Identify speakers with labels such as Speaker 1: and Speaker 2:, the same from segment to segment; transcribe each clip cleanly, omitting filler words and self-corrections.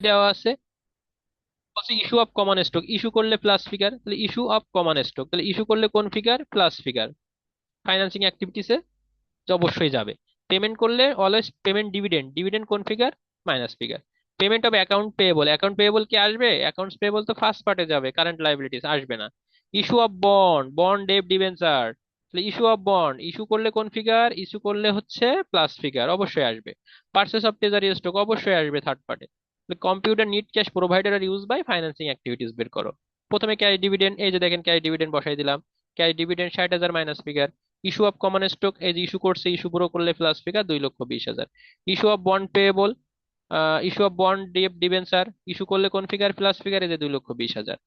Speaker 1: দেওয়া আছে issue of common stock, issue করলে প্লাস ফিগার, তাহলে ইস্যু অফ কমন স্টক, তাহলে ইস্যু করলে কোন ফিগার? Plus figure. ফাইন্যান্সিং অ্যাক্টিভিটিসে অবশ্যই যাবে। পেমেন্ট করলে অলওয়েজ পেমেন্ট ডিভিডেন্ড, ডিভিডেন্ড কোন figure? Minus figure. Payment of account payable, account payable কি আসবে? অ্যাকাউন্টস পেয়েবল তো ফার্স্ট পার্টে যাবে, কারেন্ট লাইবিলিটিস আসবে না। Issue of bond, bond debt debenture, তাহলে ইস্যু অফ বন্ড, ইস্যু করলে কোন ফিগার? ইস্যু করলে হচ্ছে প্লাস ফিগার, অবশ্যই আসবে। পার্চেস অফ ট্রেজারি স্টক অবশ্যই আসবে থার্ড পার্টে। Computer need cash provider or use by financing activities বের করো। প্রথমে ক্যাশ ডিভিডেন্ড, এই যে দেখেন ক্যাশ ডিভিডেন্ড বসাই দিলাম। Cash dividend 60,000 minus figure. Issue of common stock, এই যে ইস্যু করছে, ইস্যু পুরো করলে plus figure 2,20,000। Issue of bond payable, issue of bond debenture, issue করলে কোন ফিগার? প্লাস ফিগার, এই যে 2,20,000।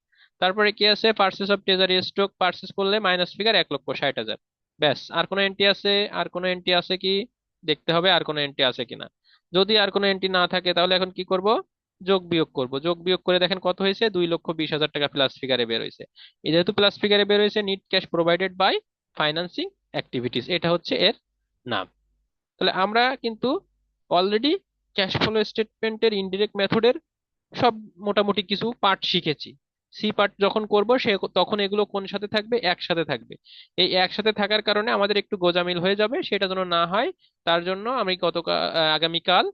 Speaker 1: তারপরে কি আছে? Purchase of treasury stock, purchase করলে মাইনাস ফিগার 1,60,000। ব্যাস। আর কোনো এন্ট্রি আছে? আর কোনো এন্ট্রি আছে কি দেখতে হবে, আর কোনো এন্ট্রি আছে কিনা। যদি আর কোনো এন্ট্রি না থাকে তাহলে এখন কি করব? যোগ বিয়োগ করব। যোগ বিয়োগ করে দেখেন কত হয়েছে, 2,20,000 টাকা প্লাস ফিগারে বের হয়েছে। এই যেহেতু প্লাস ফিগারে বের হয়েছে, net cash provided by financing activities, এটা হচ্ছে এর নাম। তাহলে আমরা কিন্তু অলরেডি ক্যাশ ফ্লো স্টেটমেন্টের ইনডিরেক্ট মেথডের সব মোটামুটি কিছু পার্ট শিখেছি। সি পার্ট যখন করব সে তখন এগুলো কোন সাথে থাকবে? একসাথে থাকবে। এই একসাথে থাকার কারণে আমাদের একটু গোজামিল হয়ে যাবে, সেটা যেন না হয় তার জন্য আমি আগামীকাল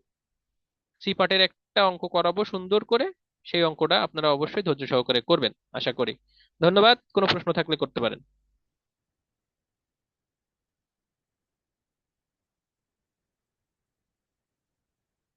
Speaker 1: সি পার্টের একটা অঙ্ক করাবো সুন্দর করে। সেই অঙ্কটা আপনারা অবশ্যই ধৈর্য সহকারে করবেন আশা করি। ধন্যবাদ। কোনো প্রশ্ন থাকলে করতে পারেন।